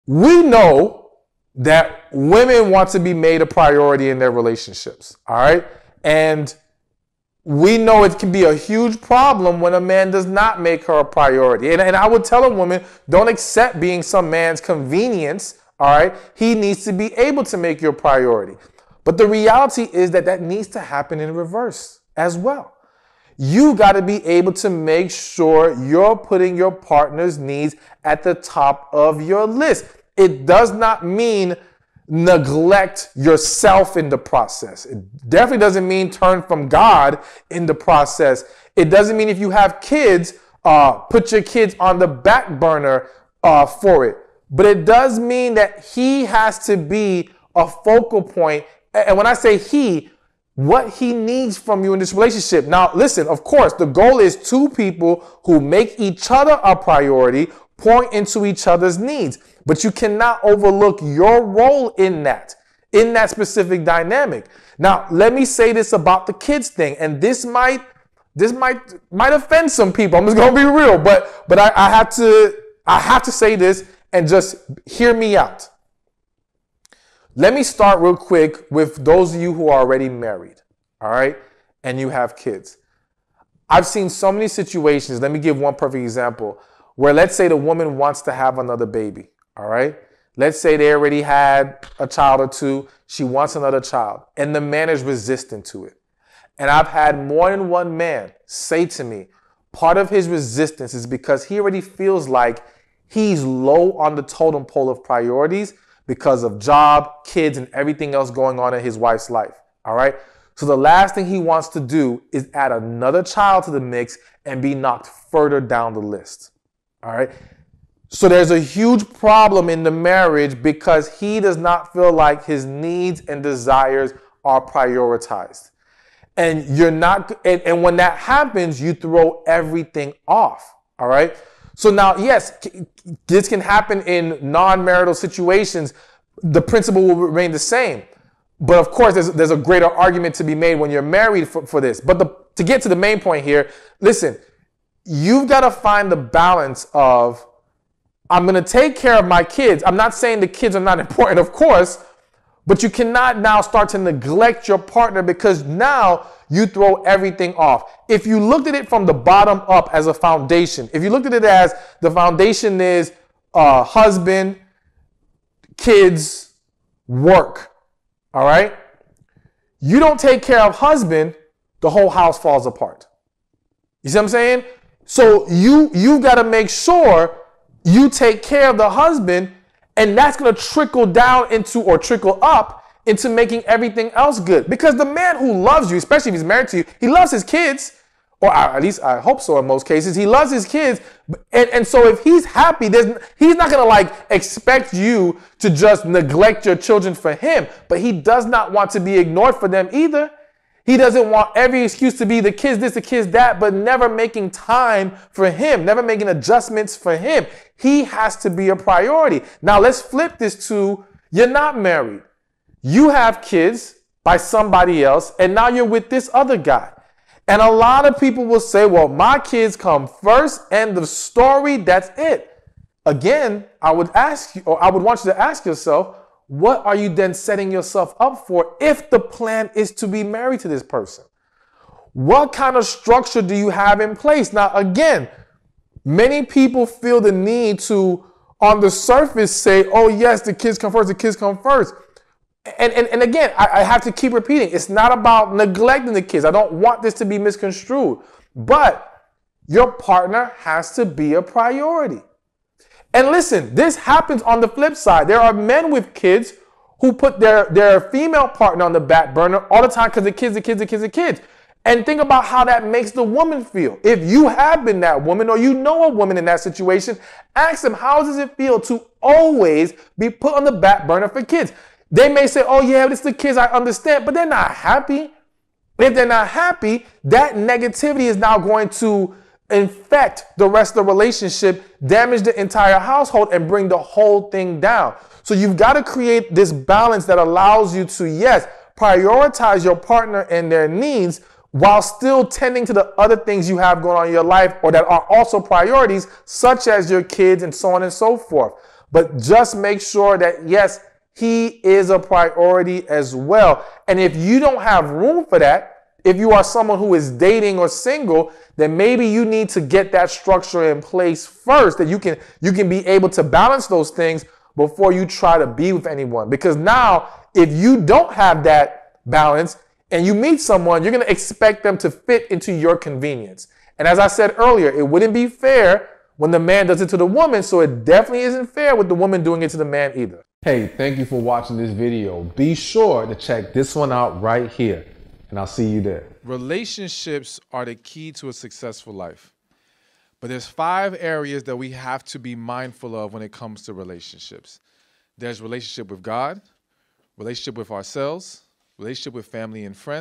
we know that women want to be made a priority in their relationships, all right? And we know it can be a huge problem when a man does not make her a priority. And I would tell a woman, don't accept being some man's convenience, all right? He needs to be able to make you a priority. But the reality is that needs to happen in reverse as well. You got to be able to make sure you're putting your partner's needs at the top of your list. It does not mean neglect yourself in the process. It definitely doesn't mean turn from God in the process. It doesn't mean if you have kids, put your kids on the back burner for it. But it does mean that he has to be a focal point. And when I say he, what he needs from you in this relationship. Now, listen, of course, the goal is two people who make each other a priority, pouring into each other's needs. But you cannot overlook your role in that specific dynamic. Now, let me say this about the kids thing, and this might offend some people. I'm just gonna be real, but I have to say this and just hear me out. Let me start real quick with those of you who are already married, all right, and you have kids. I've seen so many situations. Let me give one perfect example where, let's say, the woman wants to have another baby. All right. Let's say they already had a child or two. She wants another child and the man is resistant to it. And I've had more than one man say to me, part of his resistance is because he already feels like he's low on the totem pole of priorities because of job, kids, and everything else going on in his wife's life. All right. So the last thing he wants to do is add another child to the mix and be knocked further down the list. All right. So there's a huge problem in the marriage because he does not feel like his needs and desires are prioritized. And you're not, and when that happens, you throw everything off. All right. So now, yes, this can happen in non-marital situations. The principle will remain the same. But of course, there's a greater argument to be made when you're married for this. But to get to the main point here, listen, you've got to find the balance of, I'm going to take care of my kids. I'm not saying the kids are not important, of course, but you cannot now start to neglect your partner because now you throw everything off. If you looked at it from the bottom up as a foundation, if you looked at it as the foundation is husband, kids, work, all right? You don't take care of husband, the whole house falls apart. You see what I'm saying? So you got to make sure you take care of the husband, and that's going to trickle down into, or trickle up into, making everything else good. Because the man who loves you, especially if he's married to you, he loves his kids, or at least I hope so in most cases. He loves his kids. And so if he's happy, he's not going to like expect you to just neglect your children for him. But he does not want to be ignored for them either. He doesn't want every excuse to be the kids this, the kids that, but never making time for him, never making adjustments for him. He has to be a priority. Now let's flip this to, you're not married. You have kids by somebody else, and now you're with this other guy. And a lot of people will say, well, my kids come first, end of story, that's it. Again, I would ask you, or I would want you to ask yourself, what are you then setting yourself up for if the plan is to be married to this person? What kind of structure do you have in place? Now, again, many people feel the need to, on the surface, say, oh, yes, the kids come first, the kids come first. And again, I have to keep repeating, it's not about neglecting the kids. I don't want this to be misconstrued. But your partner has to be a priority. And listen, this happens on the flip side. There are men with kids who put their female partner on the back burner all the time because the kids. And think about how that makes the woman feel. If you have been that woman, or you know a woman in that situation, ask them, how does it feel to always be put on the back burner for kids? They may say, oh yeah, this is the kids, I understand, but they're not happy. If they're not happy, that negativity is now going to infect the rest of the relationship, damage the entire household, and bring the whole thing down. So you've got to create this balance that allows you to, yes, prioritize your partner and their needs while still tending to the other things you have going on in your life, or that are also priorities, such as your kids and so on and so forth. But just make sure that, yes, he is a priority as well. And if you don't have room for that, if you are someone who is dating or single, then maybe you need to get that structure in place first, that you can be able to balance those things before you try to be with anyone. Because now, if you don't have that balance and you meet someone, you're going to expect them to fit into your convenience. And as I said earlier, it wouldn't be fair when the man does it to the woman, so it definitely isn't fair with the woman doing it to the man either. Hey, thank you for watching this video. Be sure to check this one out right here, and I'll see you there. Relationships are the key to a successful life. But there's 5 areas that we have to be mindful of when it comes to relationships. There's relationship with God, relationship with ourselves, relationship with family and friends,